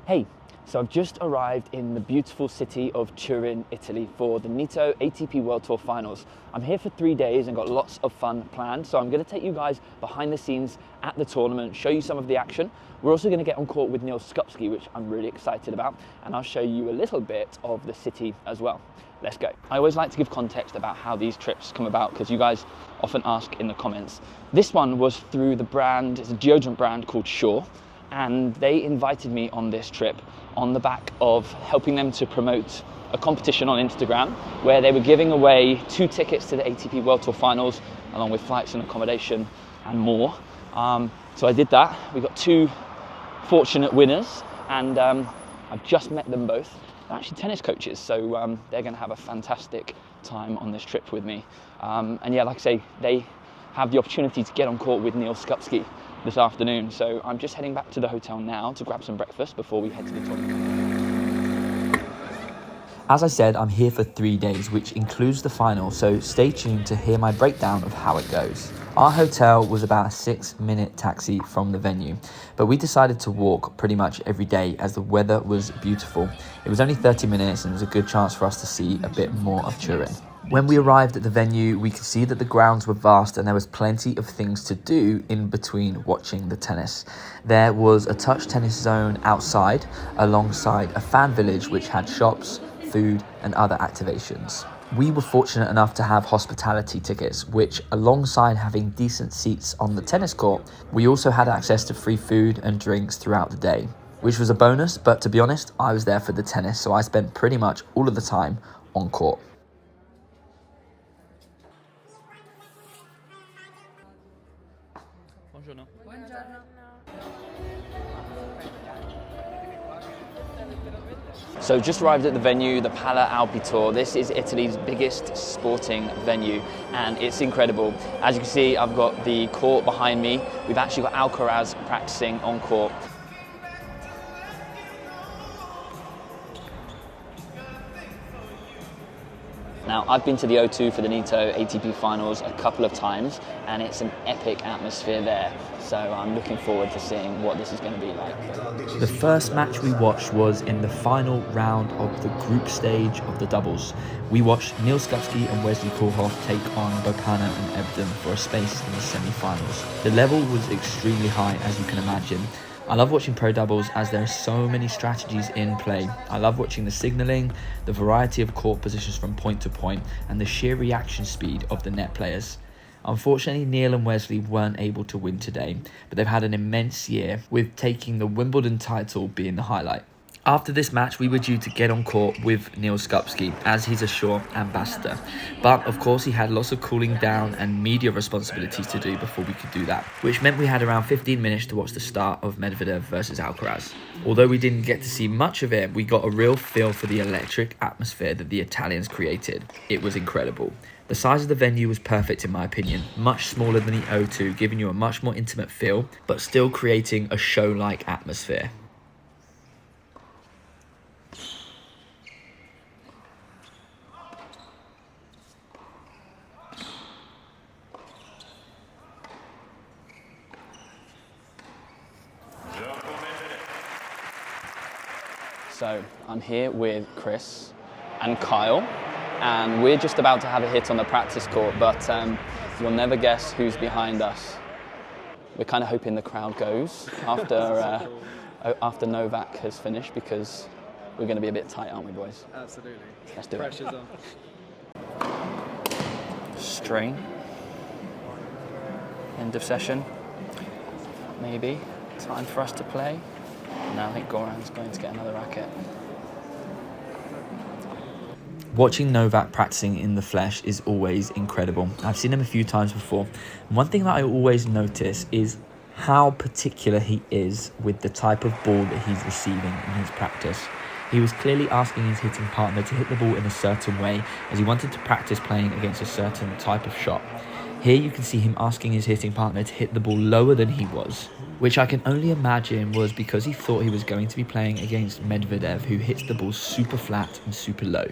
Hey, so I've just arrived in the beautiful city of Turin, Italy for the Nitto ATP World Tour Finals. I'm here for 3 days and got lots of fun planned, so I'm going to take you guys behind the scenes at the tournament, show you some of the action. We're also going to get on court with Neal Skupski, which I'm really excited about, and I'll show you a little bit of the city as well. Let's go. I always like to give context about how these trips come about because you guys often ask in the comments. This one was through the brand, it's a deodorant brand called Shaw, and they invited me on this trip on the back of helping them to promote a competition on Instagram where they were giving away 2 tickets to the ATP World Tour Finals along with flights and accommodation and more. So I did that. We got 2 fortunate winners, and I've just met them both. They're actually tennis coaches, so they're going to have a fantastic time on this trip with me. And yeah, like I say, they have the opportunity to get on court with Neal Skupski this afternoon, so I'm just heading back to the hotel now to grab some breakfast before we head to the tournament. As I said, I'm here for 3 days, which includes the final, so stay tuned to hear my breakdown of how it goes. Our hotel was about a 6-minute taxi from the venue, but we decided to walk pretty much every day as the weather was beautiful. It was only 30 minutes and it was a good chance for us to see a bit more of Turin. When we arrived at the venue, we could see that the grounds were vast and there was plenty of things to do in between watching the tennis. There was a touch tennis zone outside alongside a fan village which had shops, food and other activations. We were fortunate enough to have hospitality tickets, which alongside having decent seats on the tennis court, we also had access to free food and drinks throughout the day, which was a bonus, but to be honest, I was there for the tennis, so I spent pretty much all of the time on court. Buongiorno. So just arrived at the venue, the Pala Alpi Tour. This is Italy's biggest sporting venue and it's incredible. As you can see, I've got the court behind me. We've actually got Alcaraz practicing on court. Now, I've been to the O2 for the Nitto ATP Finals a couple of times, and it's an epic atmosphere there. So I'm looking forward to seeing what this is going to be like. The first match we watched was in the final round of the group stage of the doubles. We watched Neal Skupski and Wesley Koolhof take on Bopana and Ebden for a space in the semi-finals. The level was extremely high, as you can imagine. I love watching pro doubles as there are so many strategies in play. I love watching the signalling, the variety of court positions from point to point, and the sheer reaction speed of the net players. Unfortunately, Neal and Wesley weren't able to win today, but they've had an immense year, with taking the Wimbledon title being the highlight. After this match, we were due to get on court with Neal Skupski, as he's a Shaw ambassador. But of course, he had lots of cooling down and media responsibilities to do before we could do that, which meant we had around 15 minutes to watch the start of Medvedev versus Alcaraz. Although we didn't get to see much of it, we got a real feel for the electric atmosphere that the Italians created. It was incredible. The size of the venue was perfect in my opinion, much smaller than the O2, giving you a much more intimate feel, but still creating a show-like atmosphere. So I'm here with Chris and Kyle, and we're just about to have a hit on the practice court, but you'll never guess who's behind us. We're kind of hoping the crowd goes after Novak has finished, because we're going to be a bit tight, aren't we, boys? Absolutely. Let's do Pressure's it. on. Strain. End of session. Maybe. Time for us to play. Now I think Goran's going to get another racket. Watching Novak practicing in the flesh is always incredible. I've seen him a few times before. One thing that I always notice is how particular he is with the type of ball that he's receiving in his practice. He was clearly asking his hitting partner to hit the ball in a certain way, as he wanted to practice playing against a certain type of shot. Here you can see him asking his hitting partner to hit the ball lower than he was, which I can only imagine was because he thought he was going to be playing against Medvedev, who hits the ball super flat and super low.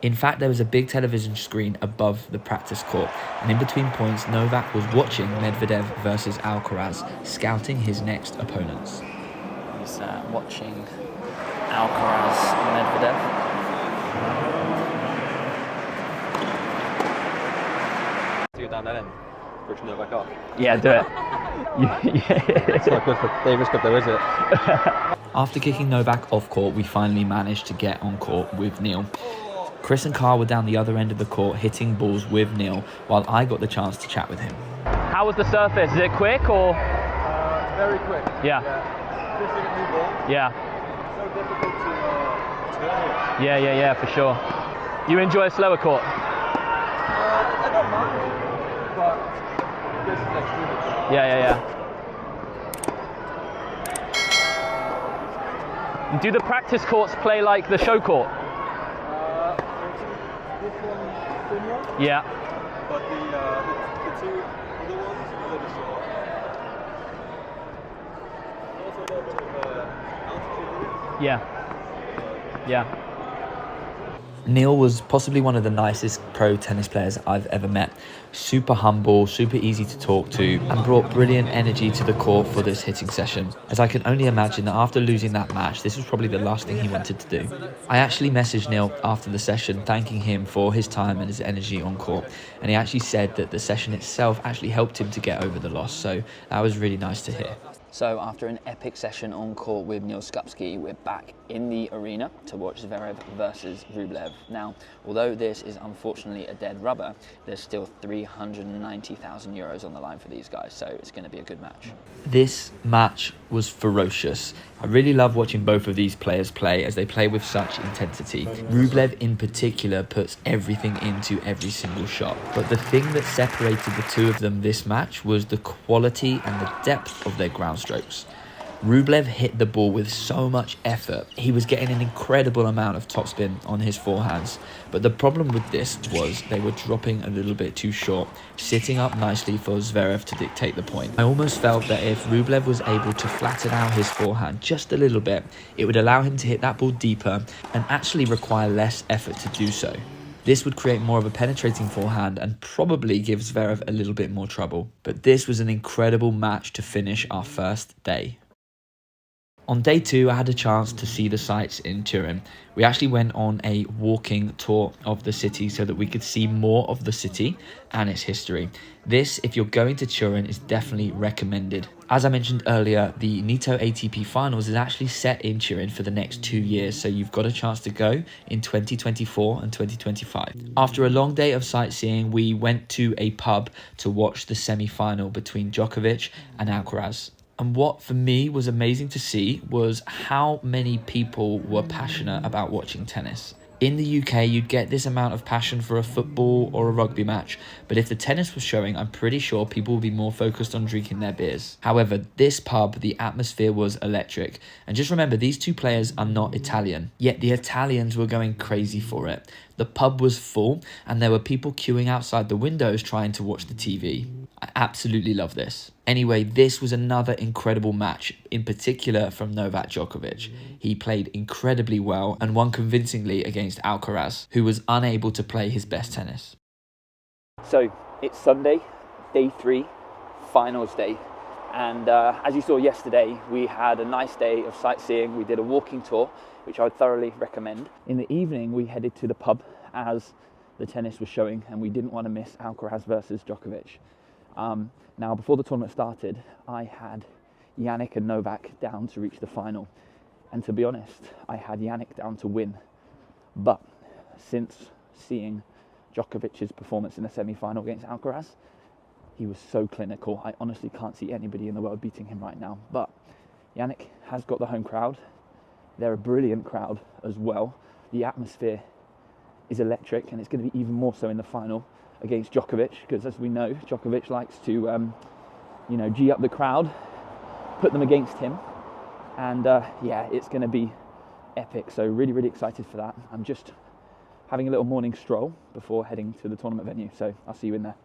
In fact, there was a big television screen above the practice court, and in between points, Novak was watching Medvedev versus Alcaraz, scouting his next opponents. He's watching Alcaraz Medvedev. To go down that end, push Novak off. Yeah, do it. It's not good for Davis Cup though, is it? After kicking Novak off court, we finally managed to get on court with Neal. Chris and Carl were down the other end of the court hitting balls with Neal, while I got the chance to chat with him. How was the surface? Is it quick or? Very quick. Yeah. Just a new ball. Yeah. So difficult to turn here. Yeah, for sure. You enjoy a slower court? I don't mind, but this is extremely tough. Yeah. Do the practice courts play like the show court? This one similar, Yeah. but the two other ones are a little short. Also a little bit of altitude. Yeah. Neal was possibly one of the nicest pro tennis players I've ever met. Super humble, super easy to talk to, and brought brilliant energy to the court for this hitting session. As I can only imagine that after losing that match, this was probably the last thing he wanted to do. I actually messaged Neal after the session, thanking him for his time and his energy on court, and he actually said that the session itself actually helped him to get over the loss, so that was really nice to hear. So after an epic session on court with Neal Skupski, we're back in the arena to watch Zverev versus Rublev. Now, although this is unfortunately a dead rubber, there's still €390,000 on the line for these guys, so it's going to be a good match. This match was ferocious. I really love watching both of these players play as they play with such intensity. Rublev in particular puts everything into every single shot. But the thing that separated the two of them this match was the quality and the depth of their ground strokes. Rublev hit the ball with so much effort. He was getting an incredible amount of topspin on his forehands. But the problem with this was they were dropping a little bit too short, sitting up nicely for Zverev to dictate the point. I almost felt that if Rublev was able to flatten out his forehand just a little bit, it would allow him to hit that ball deeper and actually require less effort to do so. This would create more of a penetrating forehand and probably give Zverev a little bit more trouble. But this was an incredible match to finish our first day. On day 2, I had a chance to see the sights in Turin. We actually went on a walking tour of the city so that we could see more of the city and its history. This, if you're going to Turin, is definitely recommended. As I mentioned earlier, the Nitto ATP Finals is actually set in Turin for the next 2 years, so you've got a chance to go in 2024 and 2025. After a long day of sightseeing, we went to a pub to watch the semi-final between Djokovic and Alcaraz. And what for me was amazing to see was how many people were passionate about watching tennis. In the UK, you'd get this amount of passion for a football or a rugby match, but if the tennis was showing, I'm pretty sure people would be more focused on drinking their beers. However, this pub, the atmosphere was electric. And just remember, these two players are not Italian, yet the Italians were going crazy for it. The pub was full, and there were people queuing outside the windows trying to watch the TV. I absolutely love this. Anyway, this was another incredible match, in particular from Novak Djokovic. He played incredibly well and won convincingly against Alcaraz, who was unable to play his best tennis. So, it's Sunday, day 3, finals day. And as you saw yesterday, we had a nice day of sightseeing. We did a walking tour, which I would thoroughly recommend. In the evening, we headed to the pub as the tennis was showing, and we didn't want to miss Alcaraz versus Djokovic. Now, before the tournament started, I had Jannik and Novak down to reach the final. And to be honest, I had Jannik down to win. But since seeing Djokovic's performance in the semi-final against Alcaraz, he was so clinical. I honestly can't see anybody in the world beating him right now. But Jannik has got the home crowd. They're a brilliant crowd as well. The atmosphere is electric, and it's going to be even more so in the final against Djokovic, because as we know, Djokovic likes to, G up the crowd, put them against him, and it's going to be epic. So really, really excited for that. I'm just having a little morning stroll before heading to the tournament venue, so I'll see you in there.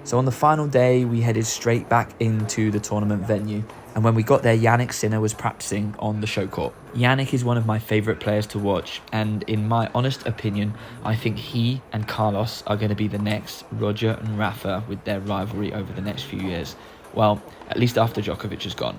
So on the final day, we headed straight back into the tournament venue, And when we got there, Sinner was practicing on the show court. Jannik is one of my favourite players to watch, and in my honest opinion, I think he and Carlos are going to be the next Roger and Rafa with their rivalry over the next few years. Well, at least after Djokovic is gone.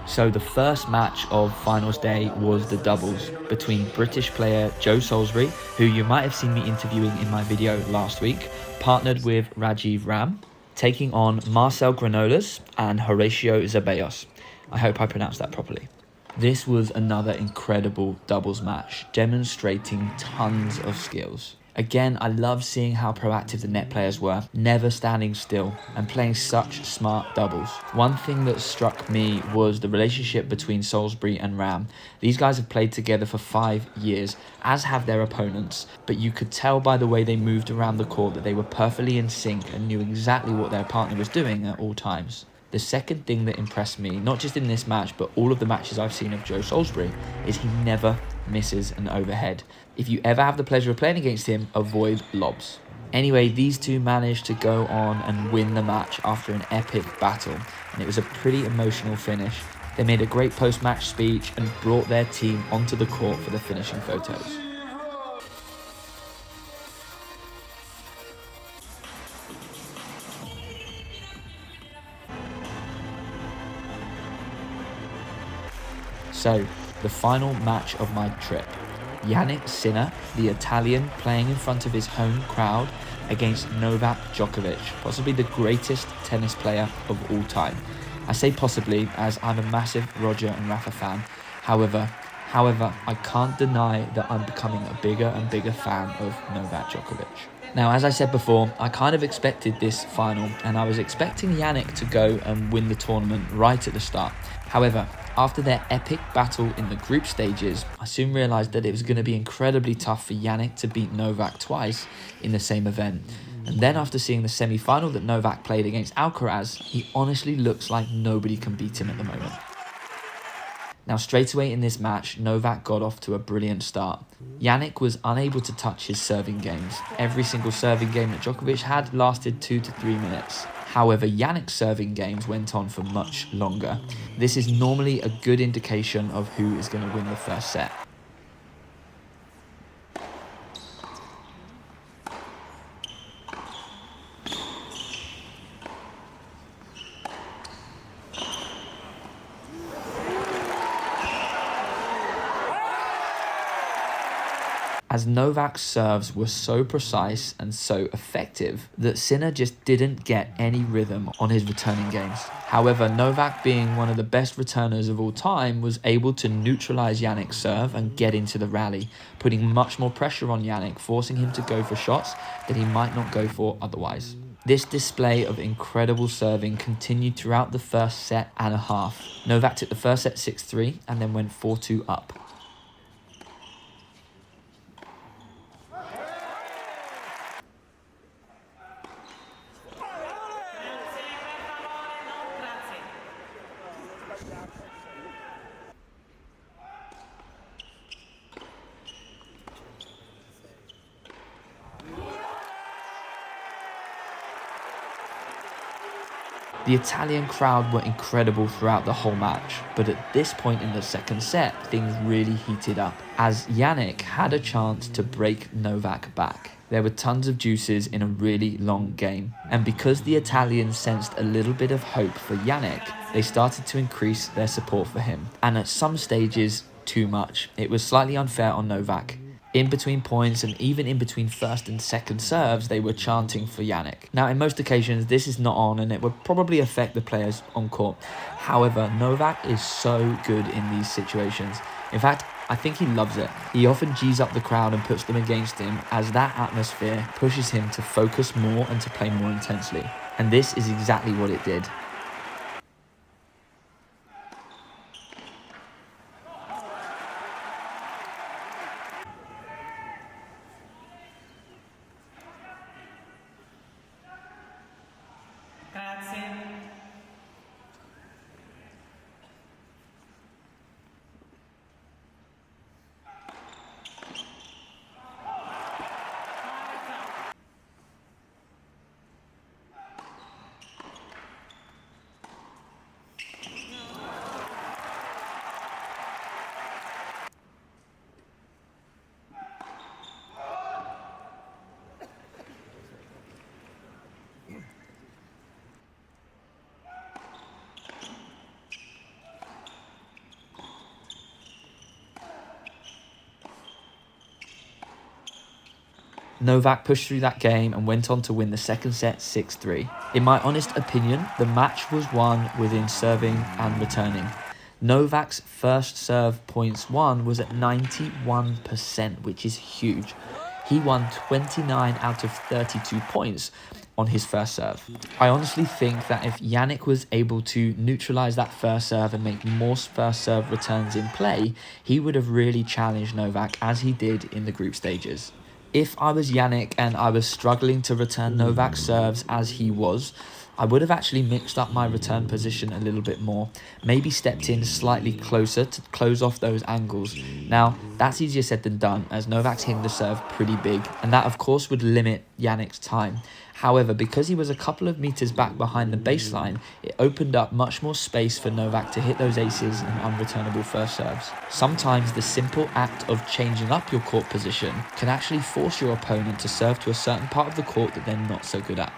So the first match of finals day was the doubles between British player Joe Salisbury, who you might have seen me interviewing in my video last week, partnered with Rajiv Ram, taking on Marcel Granollers and Horacio Zeballos. I hope I pronounced that properly. This was another incredible doubles match, demonstrating tons of skills. Again, I love seeing how proactive the net players were, never standing still and playing such smart doubles. One thing that struck me was the relationship between Salisbury and Ram. These guys have played together for 5 years, as have their opponents, but you could tell by the way they moved around the court that they were perfectly in sync and knew exactly what their partner was doing at all times. The second thing that impressed me, not just in this match, but all of the matches I've seen of Joe Salisbury, is he never misses an overhead. If you ever have the pleasure of playing against him, avoid lobs. Anyway, these two managed to go on and win the match after an epic battle, and it was a pretty emotional finish. They made a great post-match speech and brought their team onto the court for the finishing photos. So, the final match of my trip. Sinner, the Italian, playing in front of his home crowd against Novak Djokovic, possibly the greatest tennis player of all time. I say possibly as I'm a massive Roger and Rafa fan. However, I can't deny that I'm becoming a bigger and bigger fan of Novak Djokovic. Now, as I said before, I kind of expected this final, and I was expecting Jannik to go and win the tournament right at the start. However, after their epic battle in the group stages, I soon realised that it was going to be incredibly tough for Jannik to beat Novak twice in the same event. And then after seeing the semi-final that Novak played against Alcaraz, he honestly looks like nobody can beat him at the moment. Now, straight away in this match, Novak got off to a brilliant start. Jannik was unable to touch his serving games. Every single serving game that Djokovic had lasted 2 to 3 minutes. However, Jannik's serving games went on for much longer. This is normally a good indication of who is going to win the first set. As Novak's serves were so precise and so effective that Sinner just didn't get any rhythm on his returning games. However, Novak, being one of the best returners of all time, was able to neutralise Jannik's serve and get into the rally, putting much more pressure on Jannik, forcing him to go for shots that he might not go for otherwise. This display of incredible serving continued throughout the first set and a half. Novak took the first set 6-3 and then went 4-2 up. The Italian crowd were incredible throughout the whole match, but at this point in the second set, things really heated up, as Jannik had a chance to break Novak back. There were tons of juices in a really long game, and because the Italians sensed a little bit of hope for Jannik, they started to increase their support for him, and at some stages, too much. It was slightly unfair on Novak. In between points and even in between first and second serves, they were chanting for Jannik. Now, in most occasions, this is not on and it would probably affect the players on court. However, Novak is so good in these situations. In fact, I think he loves it. He often G's up the crowd and puts them against him, as that atmosphere pushes him to focus more and to play more intensely. And this is exactly what it did. Novak pushed through that game and went on to win the second set 6-3. In my honest opinion, the match was won within serving and returning. Novak's first serve points won was at 91%, which is huge. He won 29 out of 32 points on his first serve. I honestly think that if Jannik was able to neutralize that first serve and make more first serve returns in play, he would have really challenged Novak as he did in the group stages. If I was Jannik and I was struggling to return Novak's serves as he was, I would have actually mixed up my return position a little bit more, maybe stepped in slightly closer to close off those angles. Now, that's easier said than done, as Novak's hitting the serve pretty big, and that of course would limit Jannik's time. However, because he was a couple of meters back behind the baseline, it opened up much more space for Novak to hit those aces and unreturnable first serves. Sometimes the simple act of changing up your court position can actually force your opponent to serve to a certain part of the court that they're not so good at.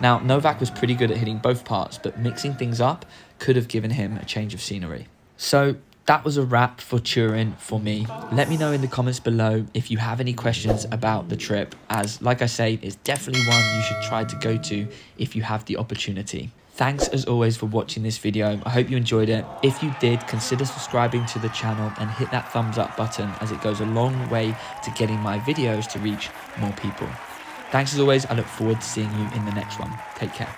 Now, Novak was pretty good at hitting both parts, but mixing things up could have given him a change of scenery. So that was a wrap for Turin for me. Let me know in the comments below if you have any questions about the trip, as like I say, it's definitely one you should try to go to if you have the opportunity. Thanks as always for watching this video. I hope you enjoyed it. If you did, consider subscribing to the channel and hit that thumbs up button, as it goes a long way to getting my videos to reach more people. Thanks as always. I look forward to seeing you in the next one. Take care.